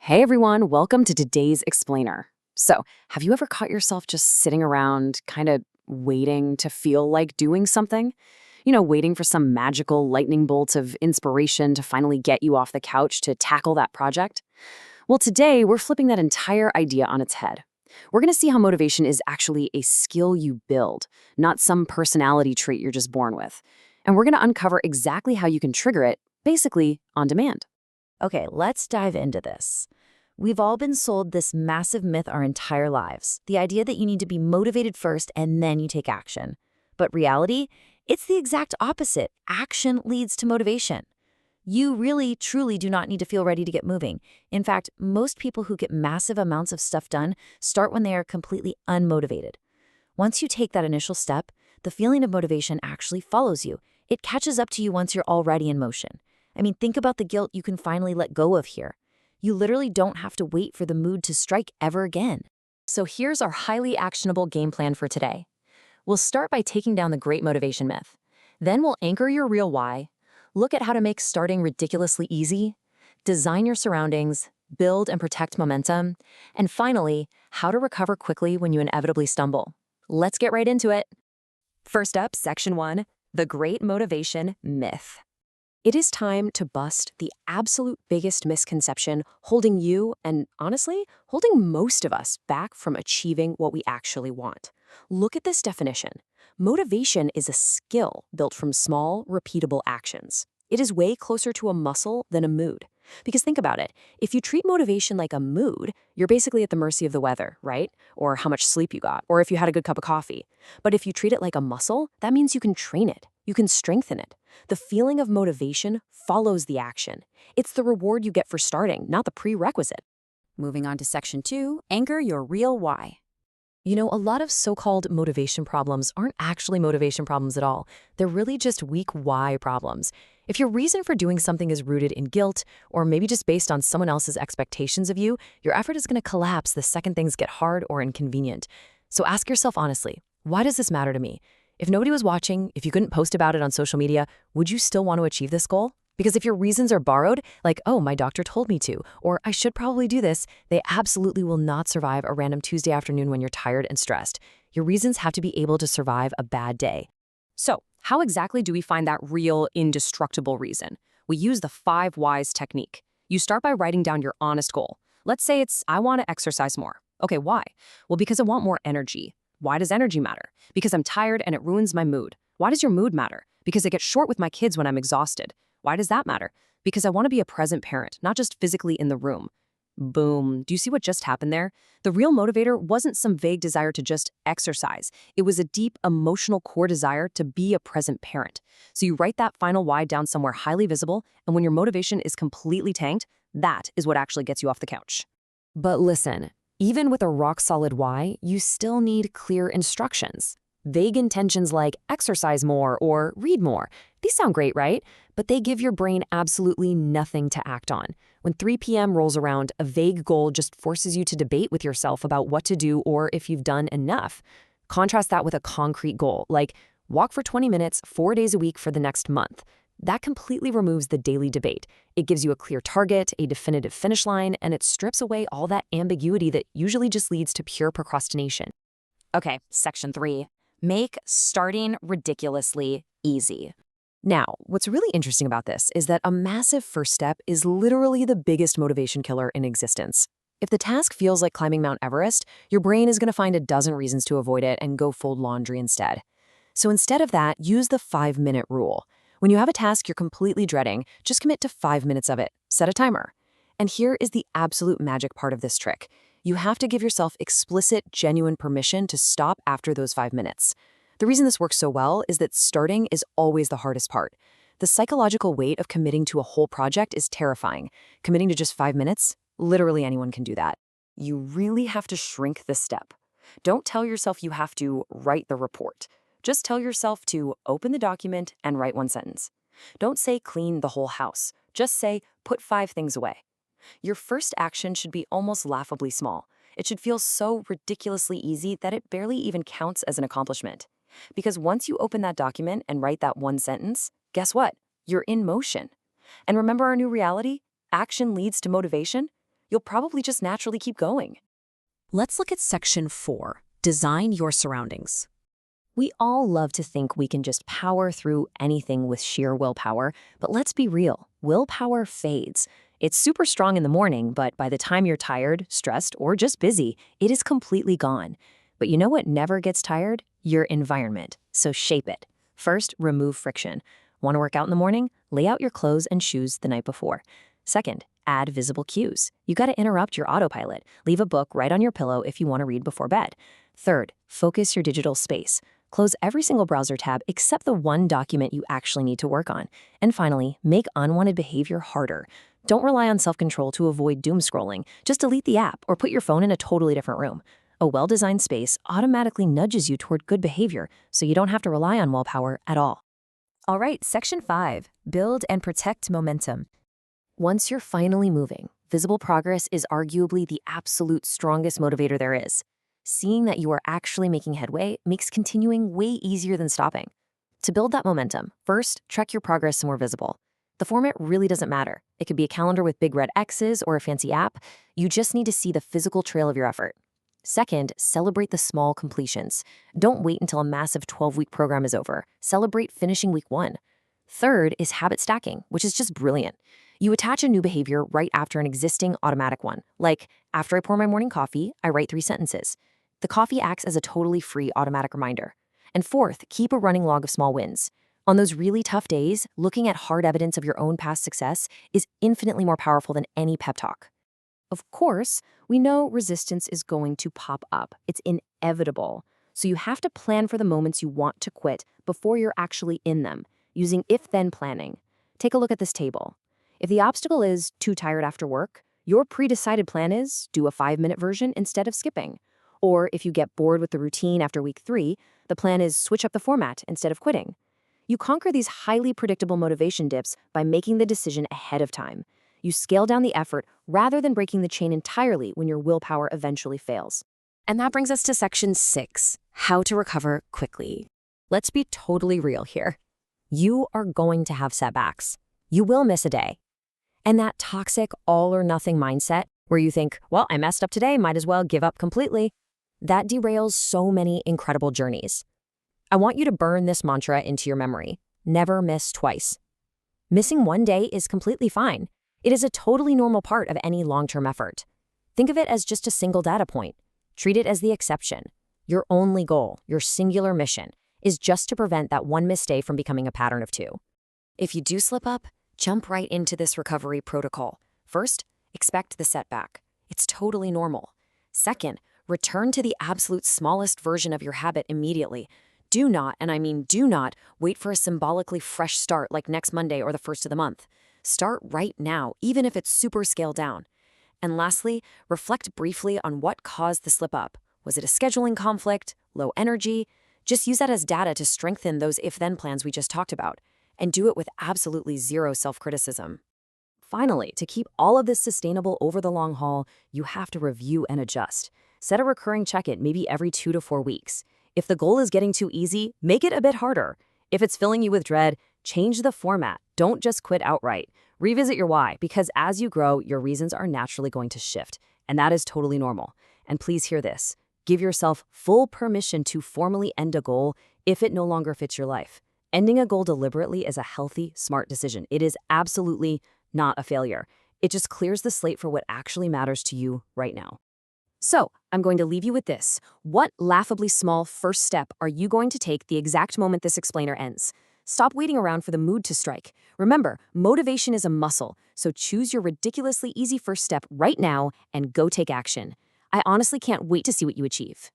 Hey everyone, welcome to today's explainer. So, have you ever caught yourself just sitting around, kind of waiting to feel like doing something? Waiting for some magical lightning bolt of inspiration to finally get you off the couch to tackle that project? Well, today we're flipping that entire idea on its head. We're going to see how motivation is actually a skill you build, not some personality trait you're just born with. And we're going to uncover exactly how you can trigger it, basically on demand. Okay, let's dive into this. We've all been sold this massive myth our entire lives, the idea that you need to be motivated first and then you take action. But reality, it's the exact opposite. Action leads to motivation. You really, truly do not need to feel ready to get moving. In fact, most people who get massive amounts of stuff done start when they are completely unmotivated. Once you take that initial step, the feeling of motivation actually follows you. It catches up to you once you're already in motion. Think about the guilt you can finally let go of here. You literally don't have to wait for the mood to strike ever again. So here's our highly actionable game plan for today. We'll start by taking down the great motivation myth. Then we'll anchor your real why, look at how to make starting ridiculously easy, design your surroundings, build and protect momentum, and finally, how to recover quickly when you inevitably stumble. Let's get right into it. First up, Section 1, the great motivation myth. It is time to bust the absolute biggest misconception holding you, and honestly, holding most of us back from achieving what we actually want. Look at this definition. Motivation is a skill built from small, repeatable actions. It is way closer to a muscle than a mood. Because think about it, if you treat motivation like a mood, you're basically at the mercy of the weather, right? Or how much sleep you got, or if you had a good cup of coffee. But if you treat it like a muscle, that means you can train it. You can strengthen it. The feeling of motivation follows the action. It's the reward you get for starting, not the prerequisite. Moving on to Section 2, anchor your real why. A lot of so-called motivation problems aren't actually motivation problems at all. They're really just weak why problems. If your reason for doing something is rooted in guilt, or maybe just based on someone else's expectations of you, your effort is going to collapse the second things get hard or inconvenient. So ask yourself honestly, why does this matter to me? If nobody was watching, if you couldn't post about it on social media, would you still want to achieve this goal? Because if your reasons are borrowed, like, oh, my doctor told me to, or I should probably do this, they absolutely will not survive a random Tuesday afternoon when you're tired and stressed. Your reasons have to be able to survive a bad day. So, how exactly do we find that real, indestructible reason? We use the 5 whys technique. You start by writing down your honest goal. Let's say it's, I want to exercise more. Okay, why? Well, because I want more energy. Why does energy matter? Because I'm tired and it ruins my mood. Why does your mood matter? Because I get short with my kids when I'm exhausted. Why does that matter? Because I want to be a present parent, not just physically in the room. Boom. Do you see what just happened there? The real motivator wasn't some vague desire to just exercise. It was a deep, emotional core desire to be a present parent. So you write that final why down somewhere highly visible, and when your motivation is completely tanked, that is what actually gets you off the couch. But listen, even with a rock-solid why, you still need clear instructions. Vague intentions like exercise more or read more. These sound great, right? But they give your brain absolutely nothing to act on. When 3 p.m. rolls around, a vague goal just forces you to debate with yourself about what to do or if you've done enough. Contrast that with a concrete goal, like walk for 20 minutes, 4 days a week for the next month. That completely removes the daily debate. It gives you a clear target, a definitive finish line, and it strips away all that ambiguity that usually just leads to pure procrastination. Okay, Section 3. Make starting ridiculously easy. Now, what's really interesting about this is that a massive first step is literally the biggest motivation killer in existence. If the task feels like climbing Mount Everest, your brain is going to find a dozen reasons to avoid it and go fold laundry instead. So instead of that, use the 5-minute rule. When you have a task you're completely dreading, just commit to 5 minutes of it. Set a timer. And here is the absolute magic part of this trick. You have to give yourself explicit, genuine permission to stop after those 5 minutes. The reason this works so well is that starting is always the hardest part. The psychological weight of committing to a whole project is terrifying. Committing to just 5 minutes, literally anyone can do that. You really have to shrink the step. Don't tell yourself you have to write the report. Just tell yourself to open the document and write 1 sentence. Don't say clean the whole house. Just say put 5 things away. Your first action should be almost laughably small. It should feel so ridiculously easy that it barely even counts as an accomplishment. Because once you open that document and write that 1 sentence, guess what? You're in motion. And remember our new reality? Action leads to motivation. you'll probably just naturally keep going. Let's look at section 4, design your surroundings. We all love to think we can just power through anything with sheer willpower, but let's be real, willpower fades. It's super strong in the morning, but by the time you're tired, stressed, or just busy, it is completely gone. But you know what never gets tired? Your environment. So shape it. First, remove friction. Want to work out in the morning? Lay out your clothes and shoes the night before. Second, add visible cues. You got to interrupt your autopilot. Leave a book right on your pillow if you want to read before bed. Third, focus your digital space. Close every single browser tab except the one document you actually need to work on. And finally, make unwanted behavior harder. Don't rely on self-control to avoid doom scrolling. Just delete the app or put your phone in a totally different room. A well-designed space automatically nudges you toward good behavior, so you don't have to rely on willpower at all. All right, section 5, build and protect momentum. Once you're finally moving, visible progress is arguably the absolute strongest motivator there is. Seeing that you are actually making headway makes continuing way easier than stopping. To build that momentum, first, track your progress somewhere visible. The format really doesn't matter. It could be a calendar with big red X's or a fancy app. You just need to see the physical trail of your effort. Second, celebrate the small completions. Don't wait until a massive 12-week program is over. Celebrate finishing week 1. Third is habit stacking, which is just brilliant. You attach a new behavior right after an existing automatic one. Like, after I pour my morning coffee, I write 3 sentences. The coffee acts as a totally free automatic reminder. And fourth, keep a running log of small wins. On those really tough days, looking at hard evidence of your own past success is infinitely more powerful than any pep talk. Of course, we know resistance is going to pop up. It's inevitable. So you have to plan for the moments you want to quit before you're actually in them, using if-then planning. Take a look at this table. If the obstacle is too tired after work, your pre-decided plan is do a 5-minute version instead of skipping. Or if you get bored with the routine after week 3, the plan is switch up the format instead of quitting. You conquer these highly predictable motivation dips by making the decision ahead of time. You scale down the effort rather than breaking the chain entirely when your willpower eventually fails. And that brings us to section 6, how to recover quickly. Let's be totally real here. You are going to have setbacks. You will miss a day. And that toxic all-or-nothing mindset, where you think, well, I messed up today, might as well give up completely, that derails so many incredible journeys. I want you to burn this mantra into your memory. Never miss twice. Missing one day is completely fine. It is a totally normal part of any long-term effort. Think of it as just a single data point. Treat it as the exception. Your only goal, your singular mission, is just to prevent that one missed day from becoming a pattern of 2. If you do slip up, jump right into this recovery protocol. First, expect the setback. It's totally normal. Second, return to the absolute smallest version of your habit immediately. Do not, and I mean do not, wait for a symbolically fresh start like next Monday or the first of the month. Start right now, even if it's super scaled down. And lastly, reflect briefly on what caused the slip-up. Was it a scheduling conflict? Low energy? Just use that as data to strengthen those if-then plans we just talked about. And do it with absolutely zero self-criticism. Finally, to keep all of this sustainable over the long haul, you have to review and adjust. Set a recurring check-in maybe every 2 to 4 weeks. If the goal is getting too easy, make it a bit harder. If it's filling you with dread, change the format. Don't just quit outright. Revisit your why, because as you grow, your reasons are naturally going to shift, and that is totally normal. And please hear this. Give yourself full permission to formally end a goal if it no longer fits your life. Ending a goal deliberately is a healthy, smart decision. It is absolutely not a failure. It just clears the slate for what actually matters to you right now. So, I'm going to leave you with this. What laughably small first step are you going to take the exact moment this explainer ends? Stop waiting around for the mood to strike. Remember, motivation is a muscle, so choose your ridiculously easy first step right now and go take action. I honestly can't wait to see what you achieve.